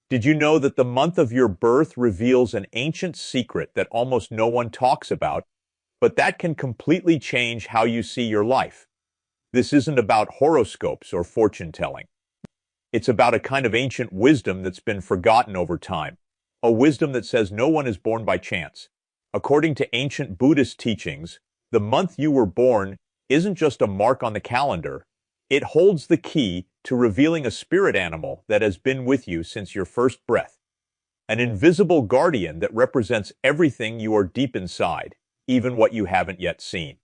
Did you know that the month of your birth reveals an ancient secret that almost no one talks about, but that can completely change how you see your life? This isn't about horoscopes or fortune telling. It's about a kind of ancient wisdom that's been forgotten over time. A wisdom that says no one is born by chance. According to ancient Buddhist teachings, the month you were born isn't just a mark on the calendar. It holds the key to revealing a spirit animal that has been with you since your first breath. An invisible guardian that represents everything you are deep inside, even what you haven't yet seen.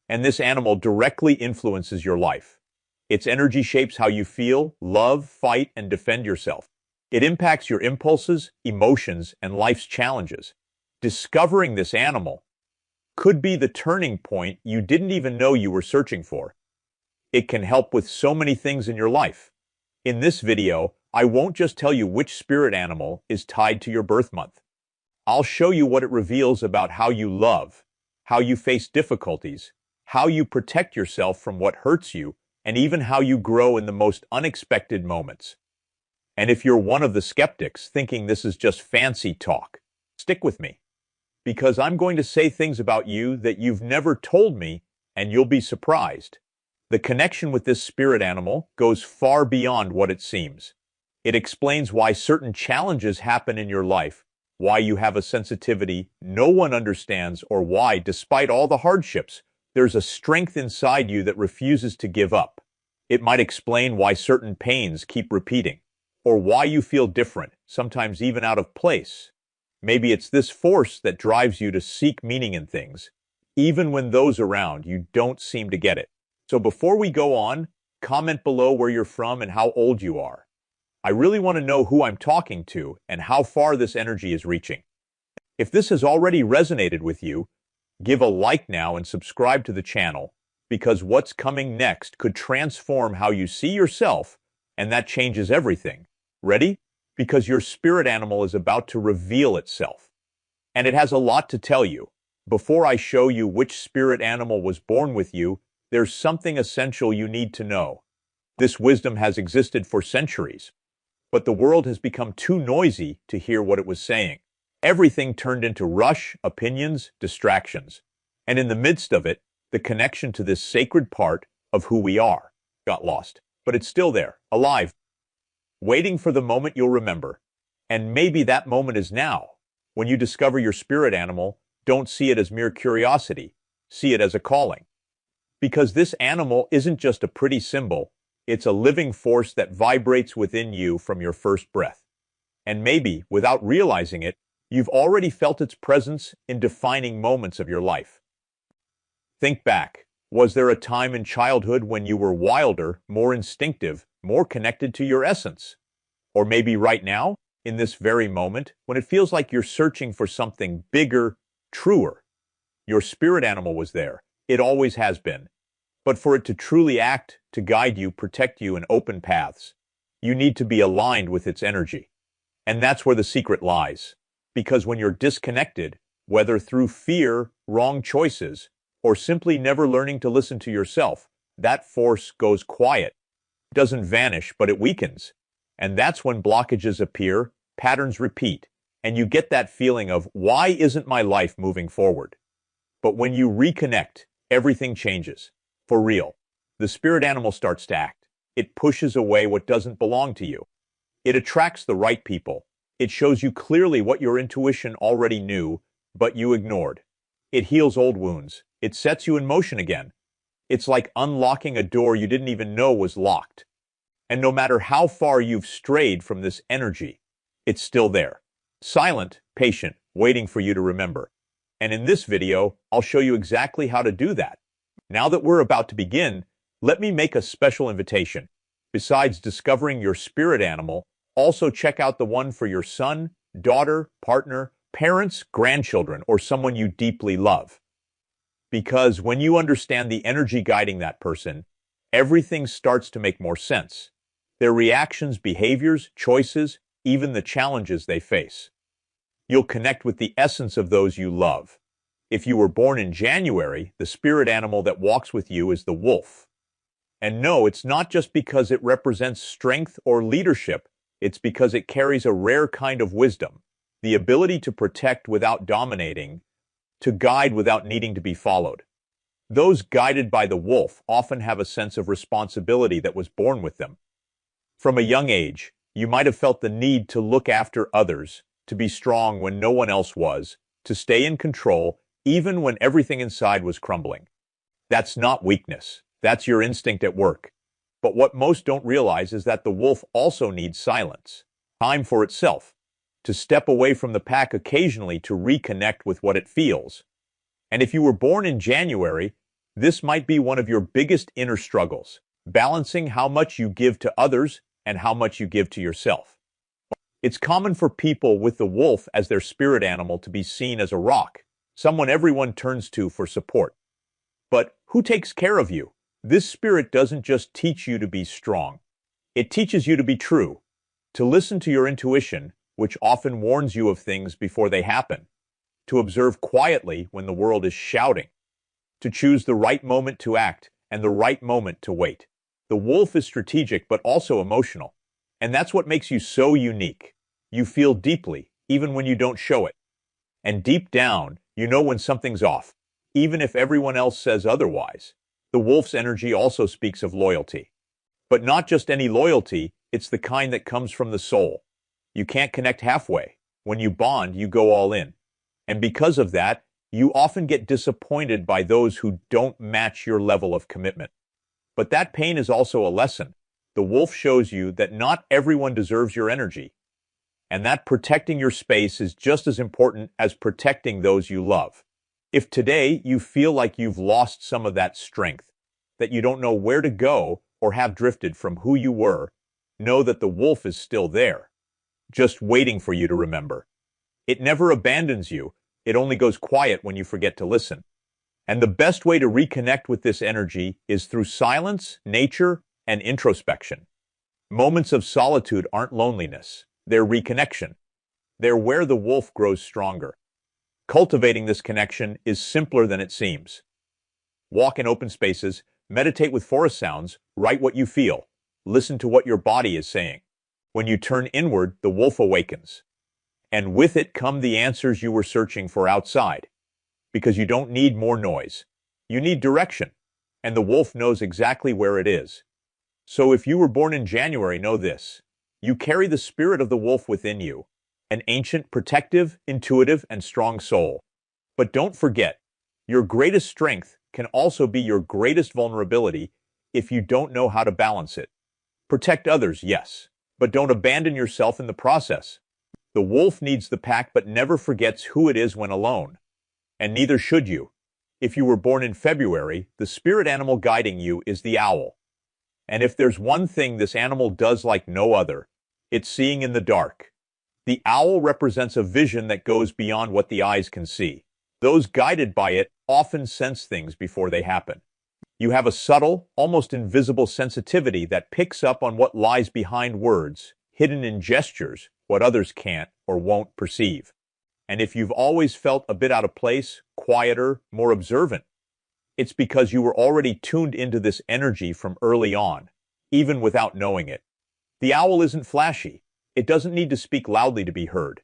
And this animal directly influences your life. Its energy shapes how you feel, love, fight, and defend yourself. It impacts your impulses, emotions, and life's challenges. Discovering this animal could be the turning point you didn't even know you were searching for. It can help with so many things in your life. In this video, I won't just tell you which spirit animal is tied to your birth month. I'll show you what it reveals about how you love, how you face difficulties, how you protect yourself from what hurts you, and even how you grow in the most unexpected moments. And if you're one of the skeptics thinking this is just fancy talk, stick with me, because I'm going to say things about you that you've never told me, and you'll be surprised. The connection with this spirit animal goes far beyond what it seems. It explains why certain challenges happen in your life, why you have a sensitivity no one understands, or why, despite all the hardships, there's a strength inside you that refuses to give up. It might explain why certain pains keep repeating, or why you feel different, sometimes even out of place. Maybe it's this force that drives you to seek meaning in things, even when those around you don't seem to get it. So before we go on, comment below where you're from and how old you are. I really want to know who I'm talking to and how far this energy is reaching. If this has already resonated with you, give a like now and subscribe to the channel, because what's coming next could transform how you see yourself, and that changes everything. Ready? Because your spirit animal is about to reveal itself. And it has a lot to tell you. Before I show you which spirit animal was born with you, there's something essential you need to know. This wisdom has existed for centuries, but the world has become too noisy to hear what it was saying. Everything turned into rush, opinions, distractions. And in the midst of it, the connection to this sacred part of who we are got lost. But it's still there, alive, waiting for the moment you'll remember. And maybe that moment is now. When you discover your spirit animal, don't see it as mere curiosity. See it as a calling. Because this animal isn't just a pretty symbol, it's a living force that vibrates within you from your first breath. And maybe, without realizing it, you've already felt its presence in defining moments of your life. Think back. Was there a time in childhood when you were wilder, more instinctive, more connected to your essence? Or maybe right now, in this very moment, when it feels like you're searching for something bigger, truer? Your spirit animal was there. It always has been. But for it to truly act, to guide you, protect you, and open paths, you need to be aligned with its energy. And that's where the secret lies. Because when you're disconnected, whether through fear, wrong choices, or simply never learning to listen to yourself, that force goes quiet. It doesn't vanish, but it weakens. And that's when blockages appear, patterns repeat, and you get that feeling of, why isn't my life moving forward? But when you reconnect, everything changes. For real. The spirit animal starts to act. It pushes away what doesn't belong to you. It attracts the right people. It shows you clearly what your intuition already knew, but you ignored. It heals old wounds. It sets you in motion again. It's like unlocking a door you didn't even know was locked. And no matter how far you've strayed from this energy, it's still there. Silent, patient, waiting for you to remember. And in this video, I'll show you exactly how to do that. Now that we're about to begin, let me make a special invitation. Besides discovering your spirit animal, also check out the one for your son, daughter, partner, parents, grandchildren, or someone you deeply love. Because when you understand the energy guiding that person, everything starts to make more sense. Their reactions, behaviors, choices, even the challenges they face. You'll connect with the essence of those you love. If you were born in January, the spirit animal that walks with you is the wolf. And no, it's not just because it represents strength or leadership. It's because it carries a rare kind of wisdom, the ability to protect without dominating, to guide without needing to be followed. Those guided by the wolf often have a sense of responsibility that was born with them. From a young age, you might have felt the need to look after others, to be strong when no one else was, to stay in control even when everything inside was crumbling. That's not weakness. That's your instinct at work. But what most don't realize is that the wolf also needs silence, time for itself, to step away from the pack occasionally to reconnect with what it feels. And if you were born in January, this might be one of your biggest inner struggles, balancing how much you give to others and how much you give to yourself. It's common for people with the wolf as their spirit animal to be seen as a rock, someone everyone turns to for support. But who takes care of you? This spirit doesn't just teach you to be strong. It teaches you to be true, to listen to your intuition, which often warns you of things before they happen, to observe quietly when the world is shouting, to choose the right moment to act and the right moment to wait. The wolf is strategic but also emotional, and that's what makes you so unique. You feel deeply, even when you don't show it. And deep down, you know when something's off, even if everyone else says otherwise. The wolf's energy also speaks of loyalty. But not just any loyalty, it's the kind that comes from the soul. You can't connect halfway. When you bond, you go all in. And because of that, you often get disappointed by those who don't match your level of commitment. But that pain is also a lesson. The wolf shows you that not everyone deserves your energy, and that protecting your space is just as important as protecting those you love. If today you feel like you've lost some of that strength, that you don't know where to go or have drifted from who you were, know that the wolf is still there, just waiting for you to remember. It never abandons you. It only goes quiet when you forget to listen. And the best way to reconnect with this energy is through silence, nature, and introspection. Moments of solitude aren't loneliness. They're reconnection. They're where the wolf grows stronger. Cultivating this connection is simpler than it seems. Walk in open spaces, meditate with forest sounds, write what you feel, listen to what your body is saying. When you turn inward, the wolf awakens. And with it come the answers you were searching for outside. Because you don't need more noise. You need direction. And the wolf knows exactly where it is. So if you were born in January, know this. You carry the spirit of the wolf within you, an ancient, protective, intuitive, and strong soul. But don't forget, your greatest strength can also be your greatest vulnerability if you don't know how to balance it. Protect others, yes, but don't abandon yourself in the process. The wolf needs the pack but never forgets who it is when alone. And neither should you. If you were born in February, the spirit animal guiding you is the owl. And if there's one thing this animal does like no other, it's seeing in the dark. The owl represents a vision that goes beyond what the eyes can see. Those guided by it often sense things before they happen. You have a subtle, almost invisible sensitivity that picks up on what lies behind words, hidden in gestures, what others can't or won't perceive. And if you've always felt a bit out of place, quieter, more observant, it's because you were already tuned into this energy from early on, even without knowing it. The owl isn't flashy. It doesn't need to speak loudly to be heard.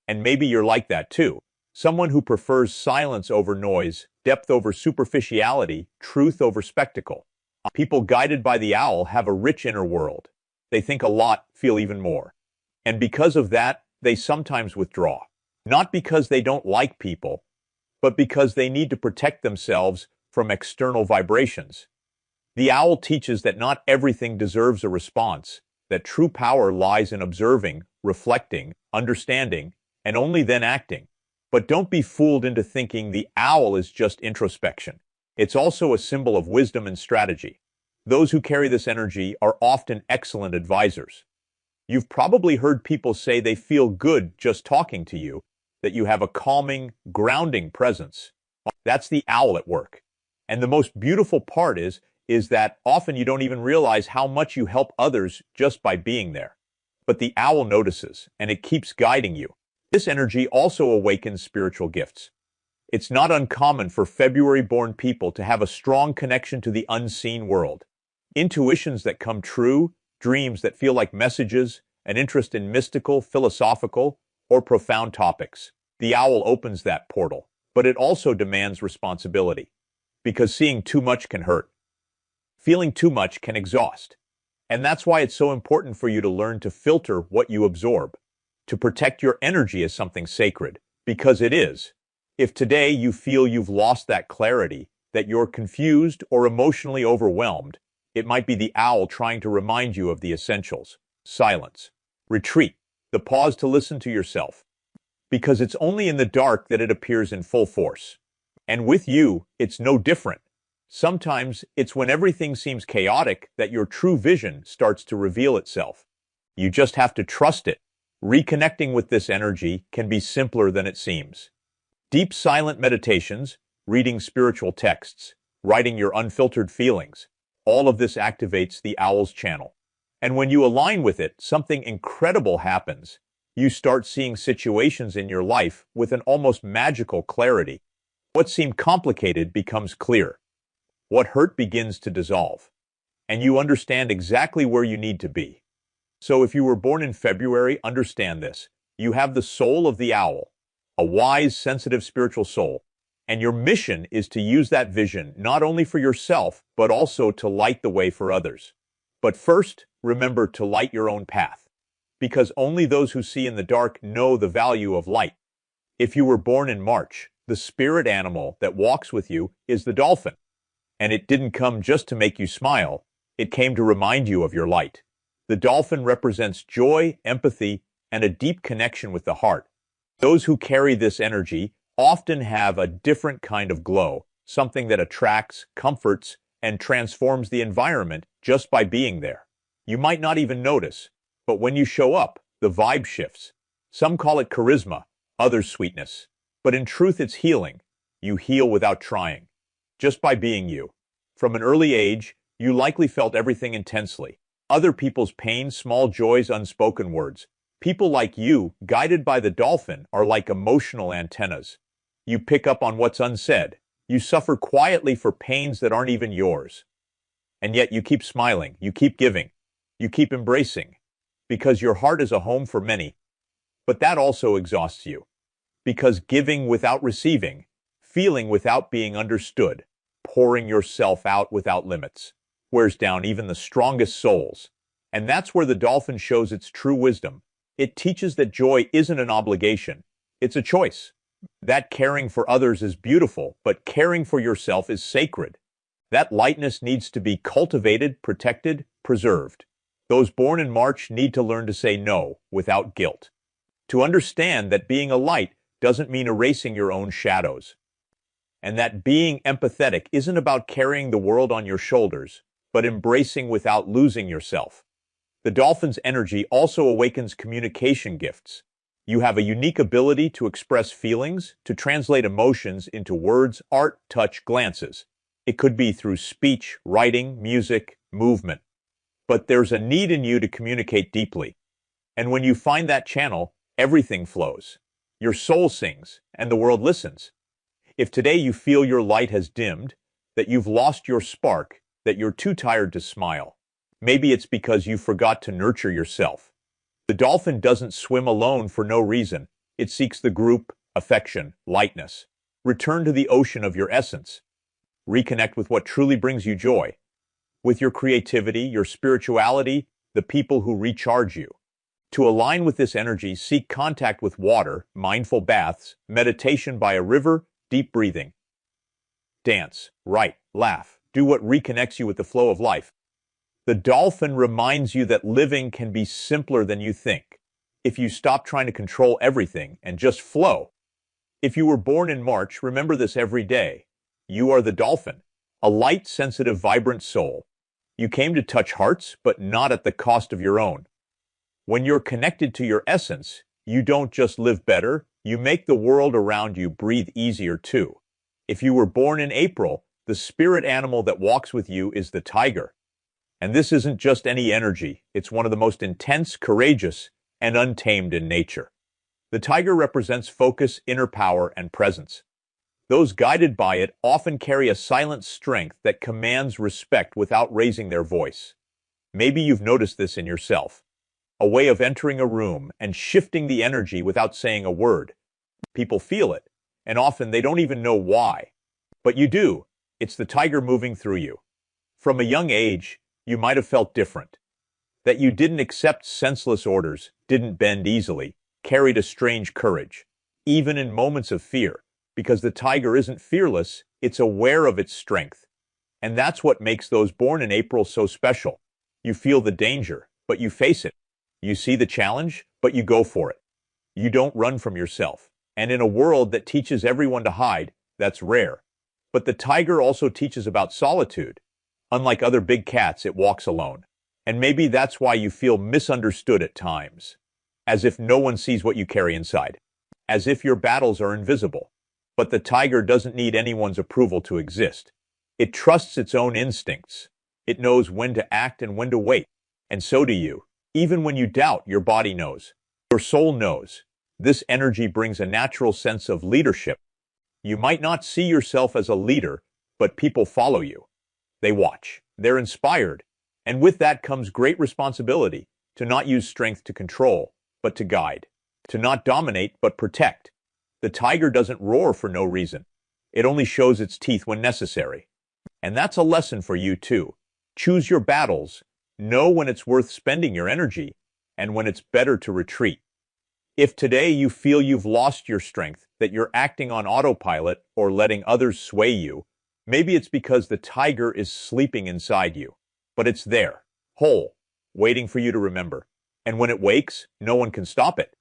And maybe you're like that too. Someone who prefers silence over noise, depth over superficiality, truth over spectacle. People guided by the owl have a rich inner world. They think a lot, feel even more. And because of that, they sometimes withdraw. Not because they don't like people, but because they need to protect themselves from external vibrations. The owl teaches that not everything deserves a response, that true power lies in observing, reflecting, understanding, and only then acting. But don't be fooled into thinking the owl is just introspection. It's also a symbol of wisdom and strategy. Those who carry this energy are often excellent advisors. You've probably heard people say they feel good just talking to you, that you have a calming, grounding presence. That's the owl at work. And the most beautiful part is that often you don't even realize how much you help others just by being there. But the owl notices, and it keeps guiding you. This energy also awakens spiritual gifts. It's not uncommon for February-born people to have a strong connection to the unseen world. Intuitions that come true, dreams that feel like messages, an interest in mystical, philosophical, or profound topics. The owl opens that portal, but it also demands responsibility, because seeing too much can hurt. Feeling too much can exhaust. And that's why it's so important for you to learn to filter what you absorb, to protect your energy as something sacred, because it is. If today you feel you've lost that clarity, that you're confused or emotionally overwhelmed, it might be the owl trying to remind you of the essentials: silence, retreat, the pause to listen to yourself. Because it's only in the dark that it appears in full force. And with you, it's no different. Sometimes it's when everything seems chaotic that your true vision starts to reveal itself. You just have to trust it. Reconnecting with this energy can be simpler than it seems. Deep silent meditations, reading spiritual texts, writing your unfiltered feelings, all of this activates the owl's channel. And when you align with it, something incredible happens. You start seeing situations in your life with an almost magical clarity. What seemed complicated becomes clear. What hurt begins to dissolve. And you understand exactly where you need to be. So if you were born in February, understand this. You have the soul of the owl, a wise, sensitive spiritual soul. And your mission is to use that vision not only for yourself, but also to light the way for others. But first, remember to light your own path, because only those who see in the dark know the value of light. If you were born in March, the spirit animal that walks with you is the dolphin. And it didn't come just to make you smile, it came to remind you of your light. The dolphin represents joy, empathy, and a deep connection with the heart. Those who carry this energy often have a different kind of glow, something that attracts, comforts, and transforms the environment just by being there. You might not even notice, but when you show up, the vibe shifts. Some call it charisma, others sweetness. But in truth, it's healing. You heal without trying, just by being you. From an early age, you likely felt everything intensely. Other people's pain, small joys, unspoken words. People like you, guided by the dolphin, are like emotional antennas. You pick up on what's unsaid. You suffer quietly for pains that aren't even yours. And yet you keep smiling, you keep giving, you keep embracing, because your heart is a home for many. But that also exhausts you, because giving without receiving, feeling without being understood, pouring yourself out without limits, wears down even the strongest souls. And that's where the dolphin shows its true wisdom. It teaches that joy isn't an obligation, it's a choice. That caring for others is beautiful, but caring for yourself is sacred. That lightness needs to be cultivated, protected, preserved. Those born in March need to learn to say no without guilt. To understand that being a light doesn't mean erasing your own shadows. And that being empathetic isn't about carrying the world on your shoulders, but embracing without losing yourself. The dolphin's energy also awakens communication gifts. You have a unique ability to express feelings, to translate emotions into words, art, touch, glances. It could be through speech, writing, music, movement. But there's a need in you to communicate deeply. And when you find that channel, everything flows. Your soul sings, and the world listens. If today you feel your light has dimmed, that you've lost your spark, that you're too tired to smile, maybe it's because you forgot to nurture yourself. The dolphin doesn't swim alone for no reason. It seeks the group, affection, lightness. Return to the ocean of your essence. Reconnect with what truly brings you joy. With your creativity, your spirituality, the people who recharge you. To align with this energy, seek contact with water, mindful baths, meditation by a river, deep breathing. Dance, write, laugh. Do what reconnects you with the flow of life. The dolphin reminds you that living can be simpler than you think, if you stop trying to control everything and just flow. If you were born in March, remember this every day. You are the dolphin, a light, sensitive, vibrant soul. You came to touch hearts, but not at the cost of your own. When you're connected to your essence, you don't just live better, you make the world around you breathe easier too. If you were born in April, the spirit animal that walks with you is the tiger. And this isn't just any energy, it's one of the most intense, courageous, and untamed in nature. The tiger represents focus, inner power, and presence. Those guided by it often carry a silent strength that commands respect without raising their voice. Maybe you've noticed this in yourself. a way of entering a room and shifting the energy without saying a word. People feel it, and often they don't even know why. But you do. It's the tiger moving through you. From a young age, you might have felt different. That you didn't accept senseless orders, didn't bend easily, carried a strange courage, even in moments of fear, because the tiger isn't fearless, it's aware of its strength. And that's what makes those born in April so special. You feel the danger, but you face it. You see the challenge, but you go for it. You don't run from yourself. And in a world that teaches everyone to hide, that's rare. But the tiger also teaches about solitude. Unlike other big cats, it walks alone. And maybe that's why you feel misunderstood at times. As if no one sees what you carry inside. As if your battles are invisible. But the tiger doesn't need anyone's approval to exist. It trusts its own instincts. It knows when to act and when to wait. And so do you. Even when you doubt, your body knows. Your soul knows. This energy brings a natural sense of leadership. You might not see yourself as a leader, but people follow you. They watch. They're inspired. And with that comes great responsibility, to not use strength to control, but to guide. To not dominate, but protect. The tiger doesn't roar for no reason. It only shows its teeth when necessary. And that's a lesson for you too. Choose your battles. Know when it's worth spending your energy, and when it's better to retreat. If today you feel you've lost your strength, that you're acting on autopilot or letting others sway you, maybe it's because the tiger is sleeping inside you. But it's there, whole, waiting for you to remember. And when it wakes, no one can stop it.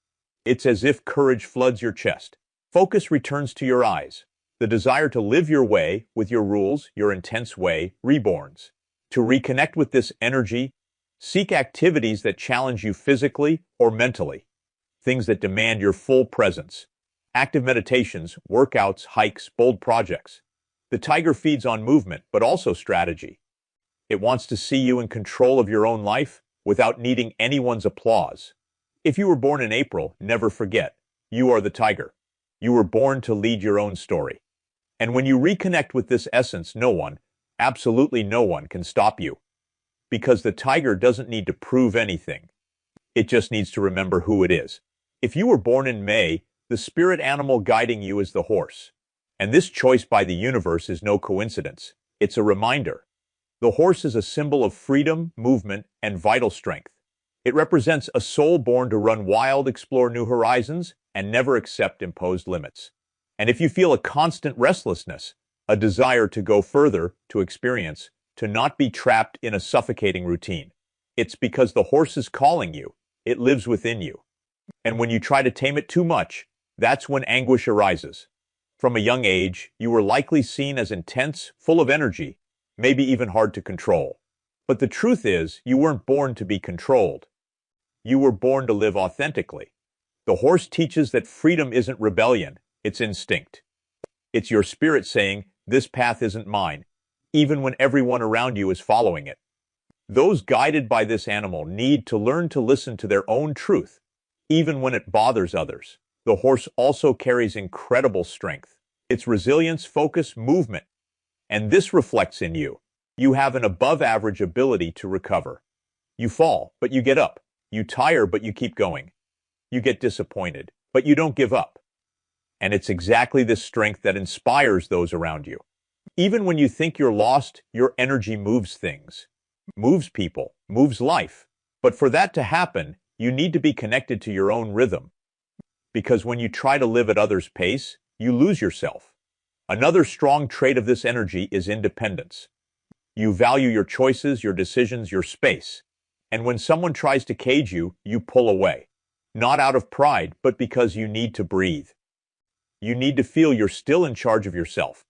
It's as if courage floods your chest. Focus returns to your eyes. The desire to live your way, with your rules, your intense way, reborns. To reconnect with this energy, seek activities that challenge you physically or mentally. Things that demand your full presence. Active meditations, workouts, hikes, bold projects. The tiger feeds on movement, but also strategy. It wants to see you in control of your own life without needing anyone's applause. If you were born in April, never forget, you are the tiger. You were born to lead your own story. And when you reconnect with this essence, no one, absolutely no one, can stop you. Because the tiger doesn't need to prove anything. It just needs to remember who it is. If you were born in May, the spirit animal guiding you is the horse. And this choice by the universe is no coincidence. It's a reminder. The horse is a symbol of freedom, movement, and vital strength. It represents a soul born to run wild, explore new horizons, and never accept imposed limits. And if you feel a constant restlessness, a desire to go further, to experience, to not be trapped in a suffocating routine, it's because the horse is calling you. It lives within you. And when you try to tame it too much, that's when anguish arises. From a young age, you were likely seen as intense, full of energy, maybe even hard to control. But the truth is, you weren't born to be controlled. You were born to live authentically. The horse teaches that freedom isn't rebellion, it's instinct. It's your spirit saying, this path isn't mine, even when everyone around you is following it. Those guided by this animal need to learn to listen to their own truth, even when it bothers others. The horse also carries incredible strength. Its resilience, focus, movement. And this reflects in you. You have an above-average ability to recover. You fall, but you get up. You tire, but you keep going. You get disappointed, but you don't give up. And it's exactly this strength that inspires those around you. Even when you think you're lost, your energy moves things, moves people, moves life. But for that to happen, you need to be connected to your own rhythm. Because when you try to live at others' pace, you lose yourself. Another strong trait of this energy is independence. You value your choices, your decisions, your space. And when someone tries to cage you, you pull away. Not out of pride, but because you need to breathe. You need to feel you're still in charge of yourself.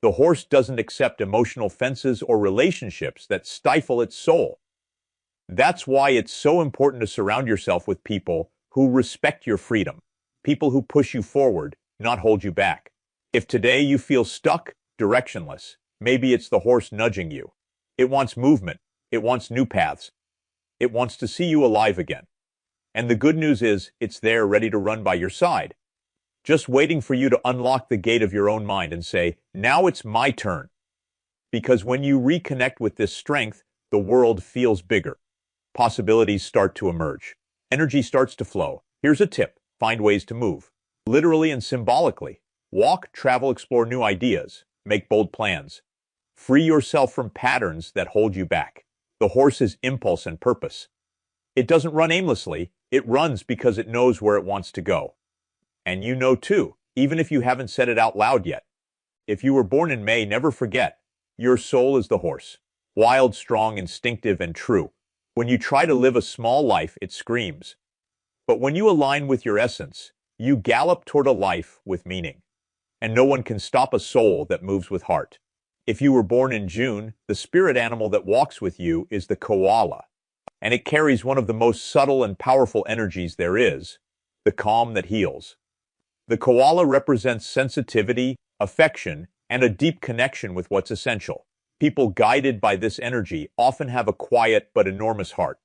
The horse doesn't accept emotional fences or relationships that stifle its soul. That's why it's so important to surround yourself with people who respect your freedom, people who push you forward, not hold you back. If today you feel stuck, directionless, maybe it's the horse nudging you. It wants movement. It wants new paths. It wants to see you alive again. And the good news is, it's there ready to run by your side, just waiting for you to unlock the gate of your own mind and say, now it's my turn. Because when you reconnect with this strength, the world feels bigger. possibilities start to emerge. Energy starts to flow. Here's a tip. Find ways to move. Literally and symbolically. Walk, travel, explore new ideas. Make bold plans. Free yourself from patterns that hold you back. The horse is impulse and purpose. It doesn't run aimlessly. It runs because it knows where it wants to go. And you know too, even if you haven't said it out loud yet. If you were born in May, never forget, your soul is the horse. Wild, strong, instinctive, and true. When you try to live a small life, it screams. But when you align with your essence, you gallop toward a life with meaning. And no one can stop a soul that moves with heart. If you were born in June, the spirit animal that walks with you is the koala. And it carries one of the most subtle and powerful energies there is, the calm that heals. The koala represents sensitivity, affection, and a deep connection with what's essential. People guided by this energy often have a quiet but enormous heart.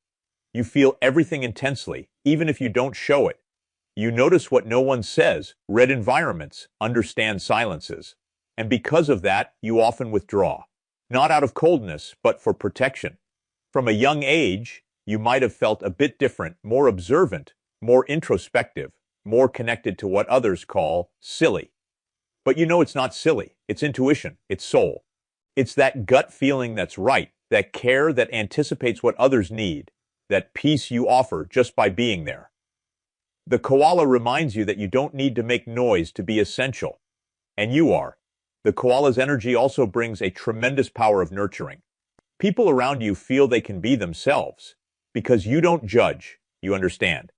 You feel everything intensely, even if you don't show it. You notice what no one says, read environments, understand silences. And because of that, you often withdraw. Not out of coldness, but for protection. From a young age, you might have felt a bit different, more observant, more introspective, more connected to what others call silly. But you know it's not silly. It's intuition. It's soul. It's that gut feeling that's right, that care that anticipates what others need, that peace you offer just by being there. The koala reminds you that you don't need to make noise to be essential. And you are. The koala's energy also brings a tremendous power of nurturing. People around you feel they can be themselves because you don't judge, you understand.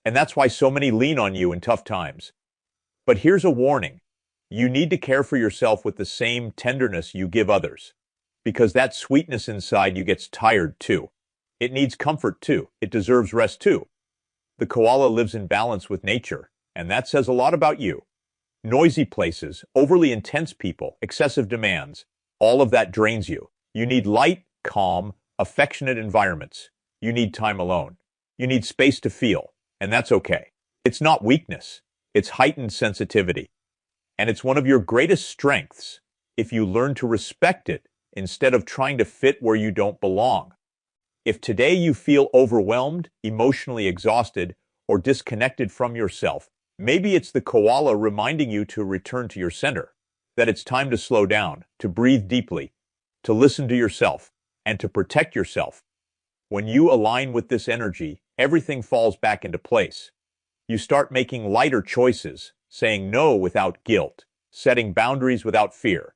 And that's why so many lean on you in tough times. But here's a warning. You need to care for yourself with the same tenderness you give others, because that sweetness inside you gets tired too. It needs comfort too. It deserves rest too. The koala lives in balance with nature, and that says a lot about you. Noisy places, overly intense people, excessive demands, all of that drains you. You need light, calm, affectionate environments. You need time alone. You need space to feel, and that's okay. It's not weakness. It's heightened sensitivity. And it's one of your greatest strengths if you learn to respect it instead of trying to fit where you don't belong. If today you feel overwhelmed, emotionally exhausted, or disconnected from yourself, maybe it's the koala reminding you to return to your center, that it's time to slow down, to breathe deeply, to listen to yourself, and to protect yourself. When you align with this energy, everything falls back into place. You start making lighter choices, saying no without guilt, setting boundaries without fear.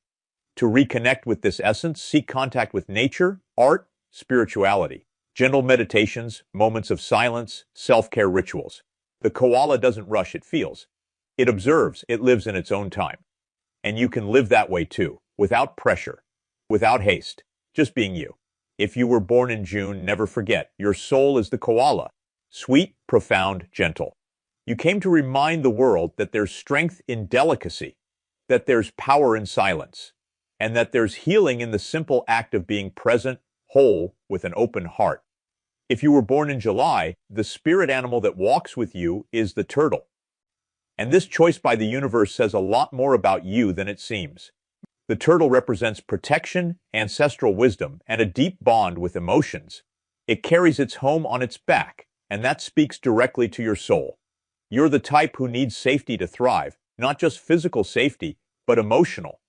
To reconnect with this essence, seek contact with nature, art, spirituality, gentle meditations, moments of silence, self-care rituals. The koala doesn't rush, it feels. It observes, it lives in its own time. And you can live that way too, without pressure, without haste, just being you. If you were born in June, never forget, your soul is the koala, sweet, profound, gentle. You came to remind the world that there's strength in delicacy, that there's power in silence, and that there's healing in the simple act of being present, whole, with an open heart. If you were born in July, the spirit animal that walks with you is the turtle. And this choice by the universe says a lot more about you than it seems. The turtle represents protection, ancestral wisdom, and a deep bond with emotions. It carries its home on its back, and that speaks directly to your soul. You're the type who needs safety to thrive, not just physical safety, but emotional.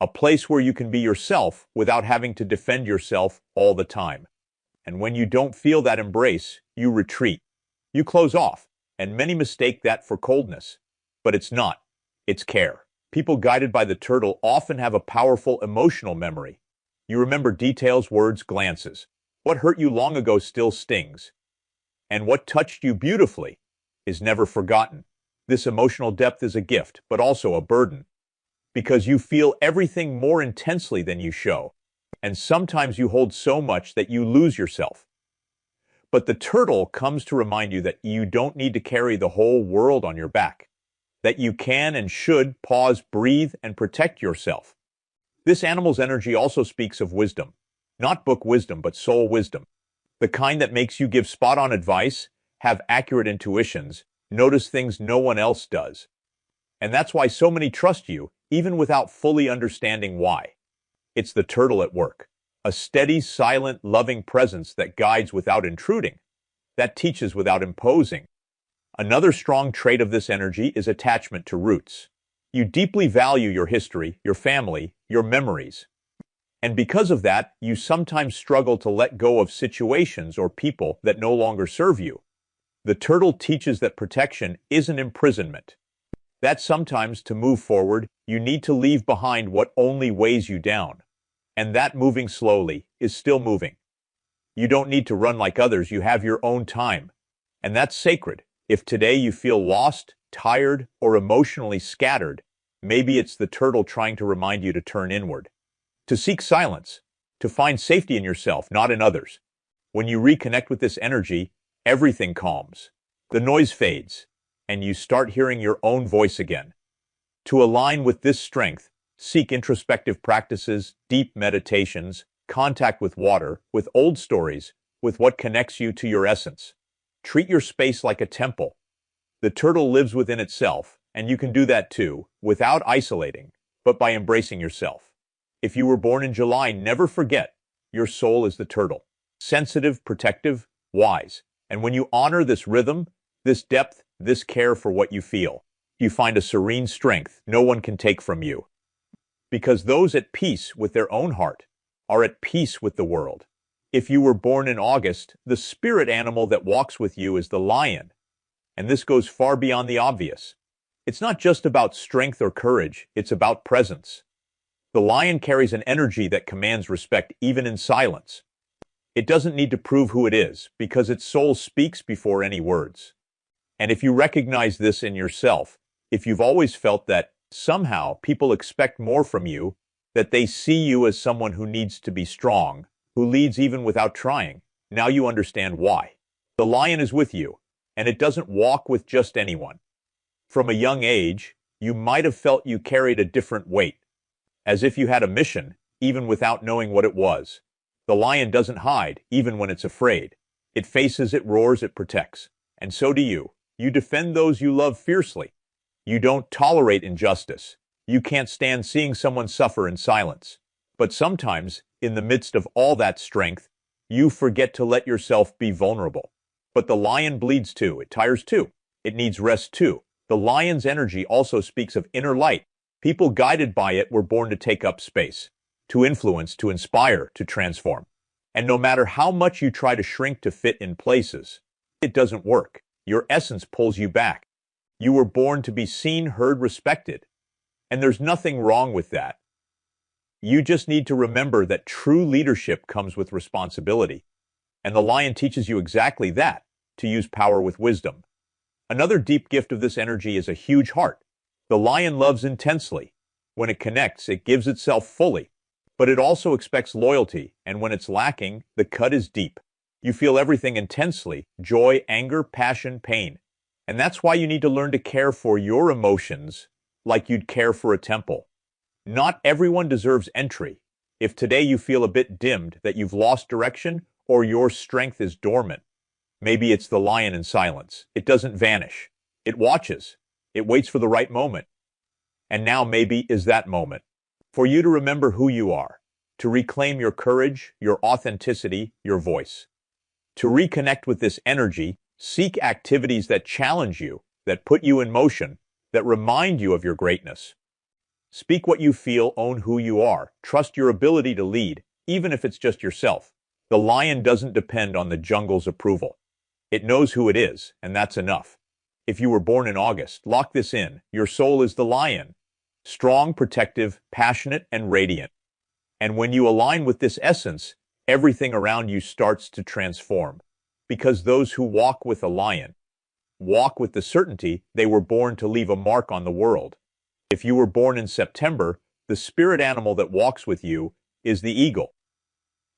A place where you can be yourself without having to defend yourself all the time. And when you don't feel that embrace, you retreat. You close off, and many mistake that for coldness. But it's not. It's care. People guided by the turtle often have a powerful emotional memory. You remember details, words, glances. What hurt you long ago still stings. And what touched you beautifully is never forgotten. This emotional depth is a gift, but also a burden. Because you feel everything more intensely than you show. And sometimes you hold so much that you lose yourself. But the turtle comes to remind you that you don't need to carry the whole world on your back. That you can and should pause, breathe, and protect yourself. This animal's energy also speaks of wisdom. Not book wisdom, but soul wisdom. The kind that makes you give spot-on advice, have accurate intuitions, notice things no one else does. And that's why so many trust you, even without fully understanding why. It's the turtle at work. A steady, silent, loving presence that guides without intruding, that teaches without imposing. Another strong trait of this energy is attachment to roots. You deeply value your history, your family, your memories. And because of that, you sometimes struggle to let go of situations or people that no longer serve you. The turtle teaches that protection isn't imprisonment. That sometimes, to move forward, you need to leave behind what only weighs you down. And that moving slowly is still moving. You don't need to run like others, you have your own time. And that's sacred. If today you feel lost, tired, or emotionally scattered, maybe it's the turtle trying to remind you to turn inward. To seek silence, to find safety in yourself, not in others. When you reconnect with this energy, everything calms. The noise fades, and you start hearing your own voice again. To align with this strength, seek introspective practices, deep meditations, contact with water, with old stories, with what connects you to your essence. Treat your space like a temple. The turtle lives within itself, and you can do that too, without isolating, but by embracing yourself. If you were born in July, never forget, your soul is the turtle. Sensitive, protective, wise. And when you honor this rhythm, this depth, this care for what you feel, you find a serene strength no one can take from you. Because those at peace with their own heart are at peace with the world. If you were born in August, the spirit animal that walks with you is the lion. And this goes far beyond the obvious. It's not just about strength or courage, it's about presence. The lion carries an energy that commands respect even in silence. It doesn't need to prove who it is, because its soul speaks before any words. And if you recognize this in yourself, if you've always felt that somehow people expect more from you, that they see you as someone who needs to be strong, who leads even without trying, now you understand why. The lion is with you, and it doesn't walk with just anyone. From a young age, you might have felt you carried a different weight, as if you had a mission, even without knowing what it was. The lion doesn't hide, even when it's afraid. It faces, it roars, it protects. And so do you. You defend those you love fiercely. You don't tolerate injustice. You can't stand seeing someone suffer in silence. But sometimes, in the midst of all that strength, you forget to let yourself be vulnerable. But the lion bleeds too. It tires too. It needs rest too. The lion's energy also speaks of inner light. People guided by it were born to take up space, to influence, to inspire, to transform. And no matter how much you try to shrink to fit in places, it doesn't work. Your essence pulls you back. You were born to be seen, heard, respected. And there's nothing wrong with that. You just need to remember that true leadership comes with responsibility. And the lion teaches you exactly that, to use power with wisdom. Another deep gift of this energy is a huge heart. The lion loves intensely. When it connects, it gives itself fully. But it also expects loyalty, and when it's lacking, the cut is deep. You feel everything intensely: joy, anger, passion, pain. And that's why you need to learn to care for your emotions like you'd care for a temple. Not everyone deserves entry. If today you feel a bit dimmed, that you've lost direction, or your strength is dormant, maybe it's the lion in silence. It doesn't vanish. It watches. It waits for the right moment. And now maybe is that moment. For you to remember who you are, to reclaim your courage, your authenticity, your voice. To reconnect with this energy, seek activities that challenge you, that put you in motion, that remind you of your greatness. Speak what you feel, own who you are, trust your ability to lead, even if it's just yourself. The lion doesn't depend on the jungle's approval. It knows who it is, and that's enough. If you were born in August, lock this in. Your soul is the lion. Strong, protective, passionate, and radiant. And when you align with this essence, everything around you starts to transform. Because those who walk with a lion walk with the certainty they were born to leave a mark on the world. If you were born in September, the spirit animal that walks with you is the eagle.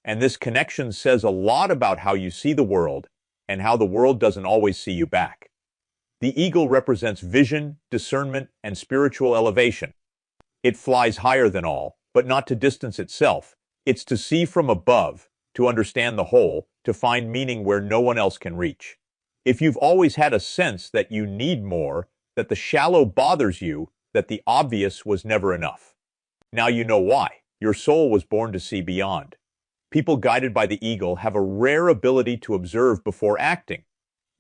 And this connection says a lot about how you see the world and how the world doesn't always see you back. The eagle represents vision, discernment, and spiritual elevation. It flies higher than all, but not to distance itself. It's to see from above, to understand the whole, to find meaning where no one else can reach. If you've always had a sense that you need more, that the shallow bothers you, that the obvious was never enough, now you know why. Your soul was born to see beyond. People guided by the eagle have a rare ability to observe before acting.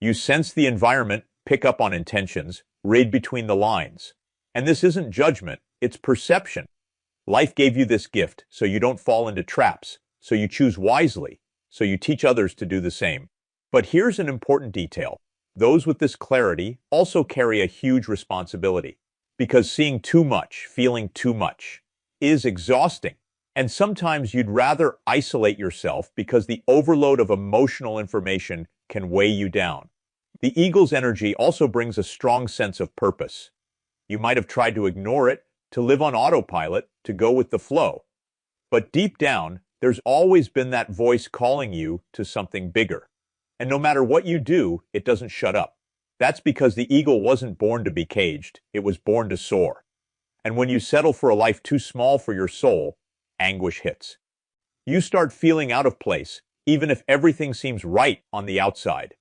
You sense the environment, pick up on intentions, read between the lines. And this isn't judgment, it's perception. Life gave you this gift so you don't fall into traps, so you choose wisely, so you teach others to do the same. But here's an important detail. Those with this clarity also carry a huge responsibility, because seeing too much, feeling too much, is exhausting. And sometimes you'd rather isolate yourself because the overload of emotional information can weigh you down. The eagle's energy also brings a strong sense of purpose. You might have tried to ignore it, to live on autopilot, to go with the flow. But deep down, there's always been that voice calling you to something bigger. And no matter what you do, it doesn't shut up. That's because the eagle wasn't born to be caged, it was born to soar. And when you settle for a life too small for your soul, anguish hits. You start feeling out of place, even if everything seems right on the outside.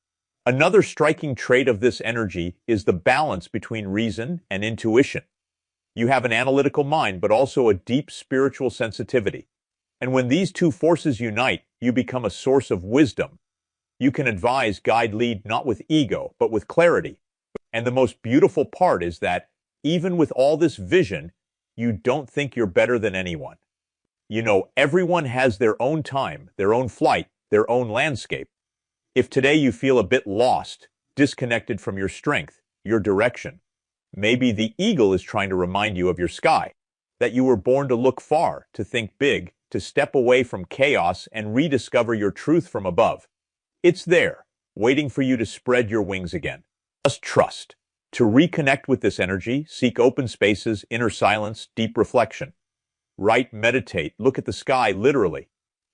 Another striking trait of this energy is the balance between reason and intuition. You have an analytical mind, but also a deep spiritual sensitivity. And when these two forces unite, you become a source of wisdom. You can advise, guide, lead not with ego, but with clarity. And the most beautiful part is that, even with all this vision, you don't think you're better than anyone. You know, everyone has their own time, their own flight, their own landscape. If today you feel a bit lost, disconnected from your strength, your direction, maybe the eagle is trying to remind you of your sky, that you were born to look far, to think big, to step away from chaos and rediscover your truth from above. It's there, waiting for you to spread your wings again. Just trust. To reconnect with this energy, seek open spaces, inner silence, deep reflection. Write, meditate, look at the sky literally.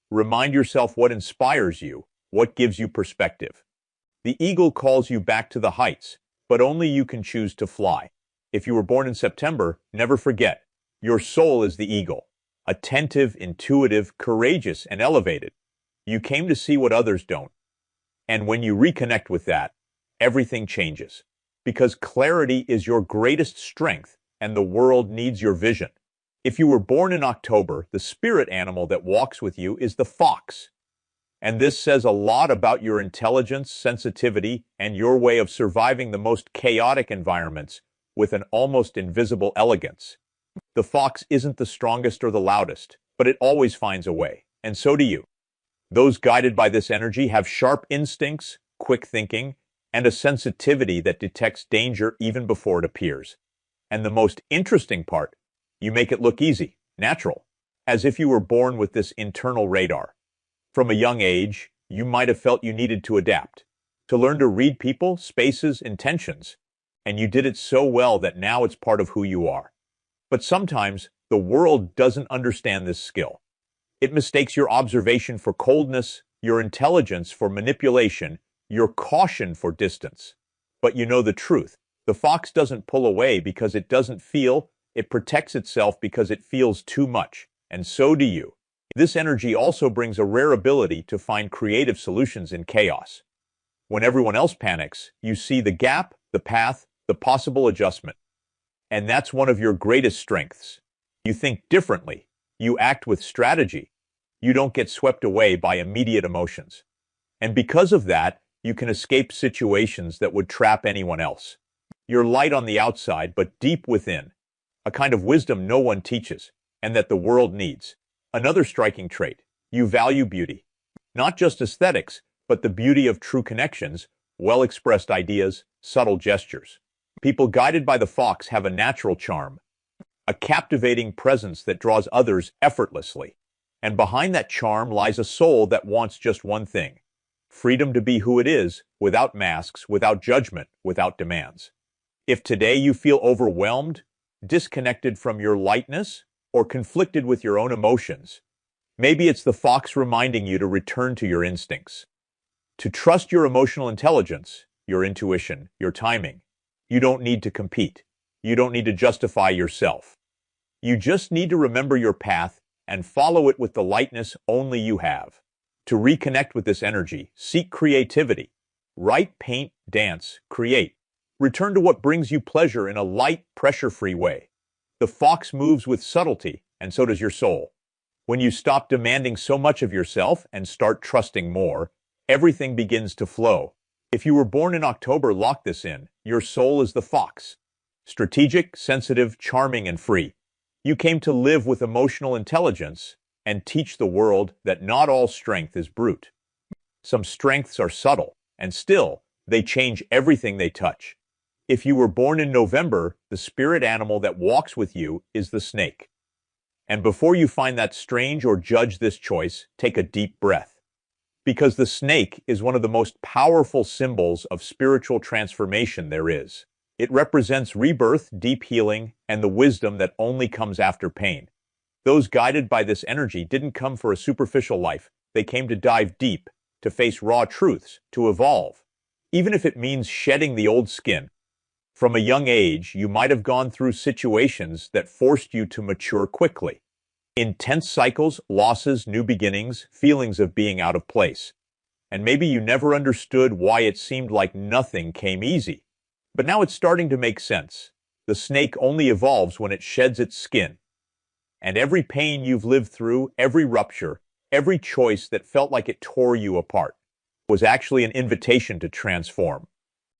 Remind yourself what inspires you, what gives you perspective. The eagle calls you back to the heights, but only you can choose to fly. If you were born in September, never forget, your soul is the eagle. Attentive, intuitive, courageous, and elevated. You came to see what others don't. And when you reconnect with that, everything changes. Because clarity is your greatest strength, and the world needs your vision. If you were born in October, the spirit animal that walks with you is the fox. And this says a lot about your intelligence, sensitivity, and your way of surviving the most chaotic environments with an almost invisible elegance. The fox isn't the strongest or the loudest, but it always finds a way, and so do you. Those guided by this energy have sharp instincts, quick thinking, and a sensitivity that detects danger even before it appears. And the most interesting part, you make it look easy, natural, as if you were born with this internal radar. From a young age, you might have felt you needed to adapt, to learn to read people, spaces, intentions, and you did it so well that now it's part of who you are. But sometimes, the world doesn't understand this skill. It mistakes your observation for coldness, your intelligence for manipulation, your caution for distance. But you know the truth. The fox doesn't pull away because it doesn't feel, it protects itself because it feels too much, and so do you. This energy also brings a rare ability to find creative solutions in chaos. When everyone else panics, you see the gap, the path, the possible adjustment. And that's one of your greatest strengths. You think differently. You act with strategy. You don't get swept away by immediate emotions. And because of that, you can escape situations that would trap anyone else. You're light on the outside, but deep within. A kind of wisdom no one teaches, and that the world needs. Another striking trait, you value beauty. Not just aesthetics, but the beauty of true connections, well-expressed ideas, subtle gestures. People guided by the fox have a natural charm, a captivating presence that draws others effortlessly. And behind that charm lies a soul that wants just one thing, freedom to be who it is, without masks, without judgment, without demands. If today you feel overwhelmed, disconnected from your lightness, or conflicted with your own emotions, maybe it's the fox reminding you to return to your instincts, to trust your emotional intelligence, your intuition, your timing. You don't need to compete. You don't need to justify yourself. You just need to remember your path and follow it with the lightness only you have. To reconnect with this energy, seek creativity. Write, paint, dance, create. Return to what brings you pleasure in a light, pressure-free way. The fox moves with subtlety, and so does your soul. When you stop demanding so much of yourself and start trusting more, everything begins to flow. If you were born in October, lock this in. Your soul is the fox. Strategic, sensitive, charming, and free. You came to live with emotional intelligence and teach the world that not all strength is brute. Some strengths are subtle, and still, they change everything they touch. If you were born in November, the spirit animal that walks with you is the snake. And before you find that strange or judge this choice, take a deep breath. Because the snake is one of the most powerful symbols of spiritual transformation there is. It represents rebirth, deep healing, and the wisdom that only comes after pain. Those guided by this energy didn't come for a superficial life. They came to dive deep, to face raw truths, to evolve. Even if it means shedding the old skin. From a young age, you might have gone through situations that forced you to mature quickly. Intense cycles, losses, new beginnings, feelings of being out of place. And maybe you never understood why it seemed like nothing came easy. But now it's starting to make sense. The snake only evolves when it sheds its skin. And every pain you've lived through, every rupture, every choice that felt like it tore you apart, was actually an invitation to transform.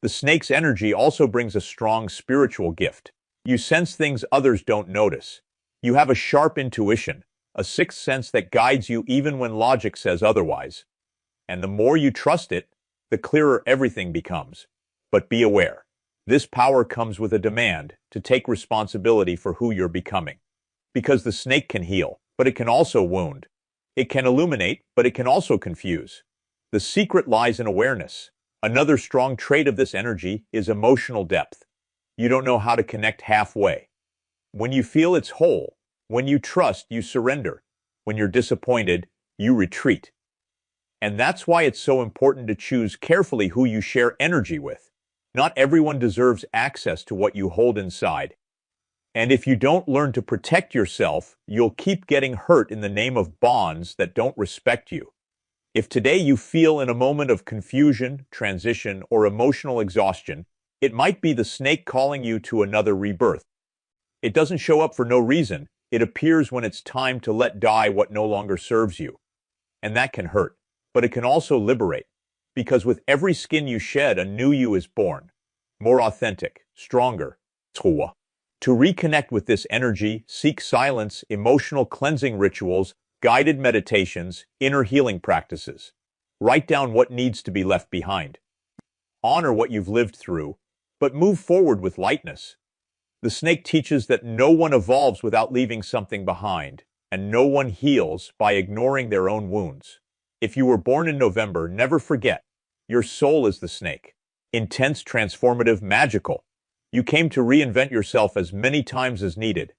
The snake's energy also brings a strong spiritual gift. You sense things others don't notice. You have a sharp intuition, a sixth sense that guides you even when logic says otherwise. And the more you trust it, the clearer everything becomes. But be aware, this power comes with a demand to take responsibility for who you're becoming. Because the snake can heal, but it can also wound. It can illuminate, but it can also confuse. The secret lies in awareness. Another strong trait of this energy is emotional depth. You don't know how to connect halfway. When you feel it's whole, when you trust, you surrender. When you're disappointed, you retreat. And that's why it's so important to choose carefully who you share energy with. Not everyone deserves access to what you hold inside. And if you don't learn to protect yourself, you'll keep getting hurt in the name of bonds that don't respect you. If today you feel in a moment of confusion, transition, or emotional exhaustion, it might be the snake calling you to another rebirth. It doesn't show up for no reason. It appears when it's time to let die what no longer serves you. And that can hurt, but it can also liberate. Because with every skin you shed, a new you is born. More authentic, stronger. To reconnect with this energy, seek silence, emotional cleansing rituals, guided meditations, inner healing practices. Write down what needs to be left behind. Honor what you've lived through, but move forward with lightness. The snake teaches that no one evolves without leaving something behind, and no one heals by ignoring their own wounds. If you were born in November, never forget, your soul is the snake. Intense, transformative, magical. You came to reinvent yourself as many times as needed.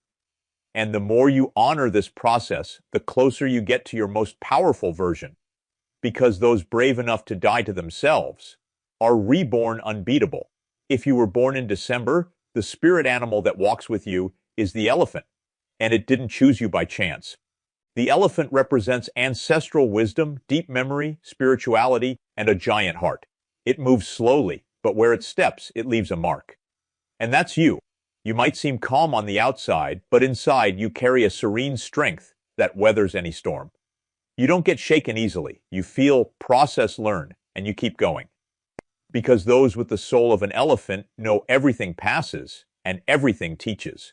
And the more you honor this process, the closer you get to your most powerful version. Because those brave enough to die to themselves are reborn unbeatable. If you were born in December, the spirit animal that walks with you is the elephant, and it didn't choose you by chance. The elephant represents ancestral wisdom, deep memory, spirituality, and a giant heart. It moves slowly, but where it steps, it leaves a mark. And that's you. You might seem calm on the outside, but inside you carry a serene strength that weathers any storm. You don't get shaken easily. You feel, process, learn, and you keep going. Because those with the soul of an elephant know everything passes and everything teaches.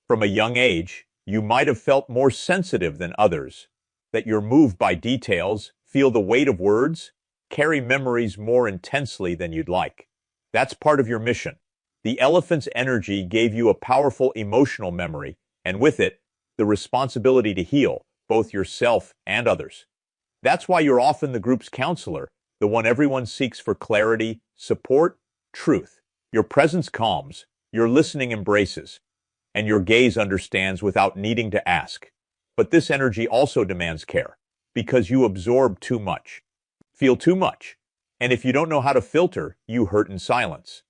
From a young age, you might have felt more sensitive than others, that you're moved by details, feel the weight of words, carry memories more intensely than you'd like. That's part of your mission. The elephant's energy gave you a powerful emotional memory, and with it, the responsibility to heal both yourself and others. That's why you're often the group's counselor, the one everyone seeks for clarity, support, truth. Your presence calms, your listening embraces, and your gaze understands without needing to ask. But this energy also demands care, because you absorb too much, feel too much, and if you don't know how to filter, you hurt in silence.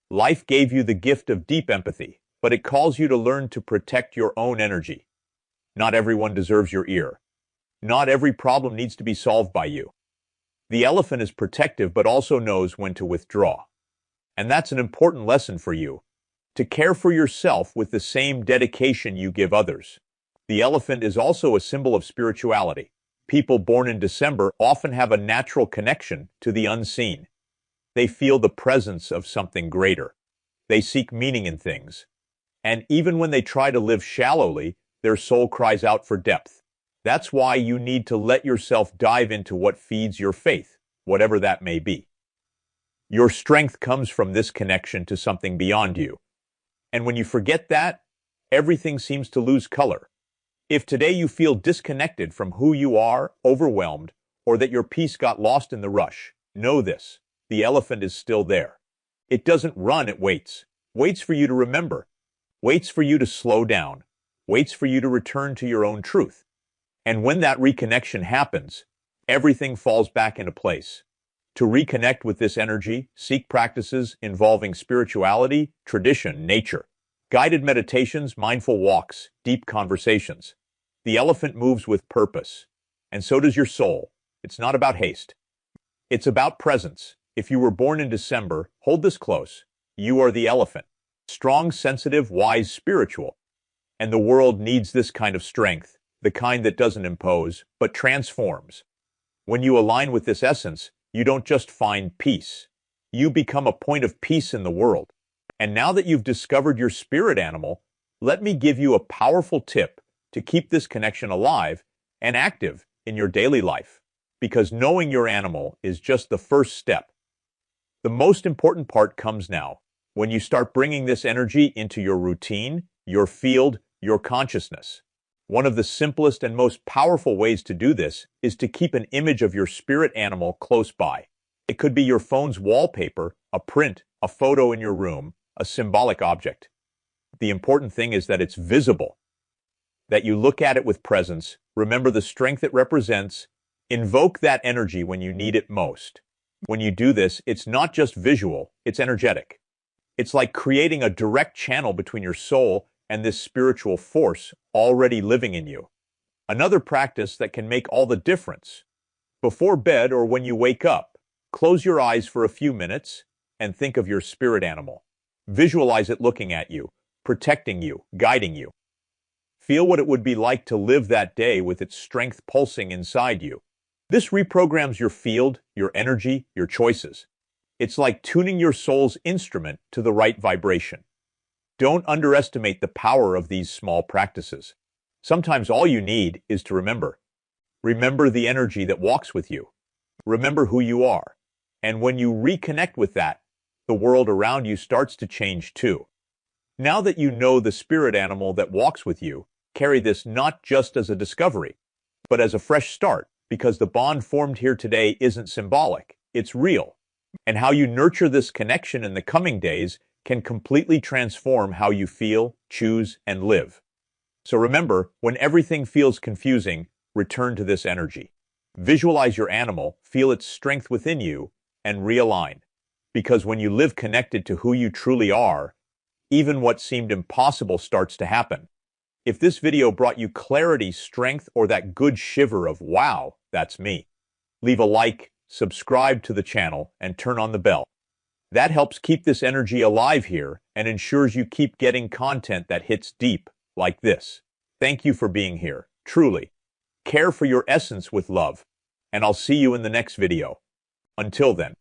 Life gave you the gift of deep empathy, but it calls you to learn to protect your own energy. Not everyone deserves your ear. Not every problem needs to be solved by you. The elephant is protective but also knows when to withdraw. And that's an important lesson for you, to care for yourself with the same dedication you give others. The elephant is also a symbol of spirituality. People born in December often have a natural connection to the unseen. They feel the presence of something greater. They seek meaning in things. And even when they try to live shallowly, their soul cries out for depth. That's why you need to let yourself dive into what feeds your faith, whatever that may be. Your strength comes from this connection to something beyond you. And when you forget that, everything seems to lose color. If today you feel disconnected from who you are, overwhelmed, or that your peace got lost in the rush, know this: the elephant is still there. It doesn't run, it waits. Waits for you to remember. Waits for you to slow down. Waits for you to return to your own truth. And when that reconnection happens, everything falls back into place. To reconnect with this energy, seek practices involving spirituality, tradition, nature, guided meditations, mindful walks, deep conversations. The elephant moves with purpose, and so does your soul. It's not about haste. It's about presence. If you were born in December, hold this close. You are the elephant. Strong, sensitive, wise, spiritual. And the world needs this kind of strength, the kind that doesn't impose, but transforms. When you align with this essence, you don't just find peace. You become a point of peace in the world. And now that you've discovered your spirit animal, let me give you a powerful tip to keep this connection alive and active in your daily life. Because knowing your animal is just the first step. The most important part comes now, when you start bringing this energy into your routine, your field, your consciousness. One of the simplest and most powerful ways to do this is to keep an image of your spirit animal close by. It could be your phone's wallpaper, a print, a photo in your room, a symbolic object. The important thing is that it's visible, that you look at it with presence, remember the strength it represents, invoke that energy when you need it most. When you do this, it's not just visual, it's energetic. It's like creating a direct channel between your soul and this spiritual force already living in you. Another practice that can make all the difference. Before bed or when you wake up, close your eyes for a few minutes and think of your spirit animal. Visualize it looking at you, protecting you, guiding you. Feel what it would be like to live that day with its strength pulsing inside you. This reprograms your field, your energy, your choices. It's like tuning your soul's instrument to the right vibration. Don't underestimate the power of these small practices. Sometimes all you need is to remember. Remember the energy that walks with you. Remember who you are. And when you reconnect with that, the world around you starts to change too. Now that you know the spirit animal that walks with you, carry this not just as a discovery, but as a fresh start, because the bond formed here today isn't symbolic, it's real. And how you nurture this connection in the coming days can completely transform how you feel, choose, and live. So remember, when everything feels confusing, return to this energy. Visualize your animal, feel its strength within you, and realign. Because when you live connected to who you truly are, even what seemed impossible starts to happen. If this video brought you clarity, strength, or that good shiver of, wow, that's me, leave a like, subscribe to the channel, and turn on the bell. That helps keep this energy alive here and ensures you keep getting content that hits deep, like this. Thank you for being here, truly. Care for your essence with love, and I'll see you in the next video. Until then.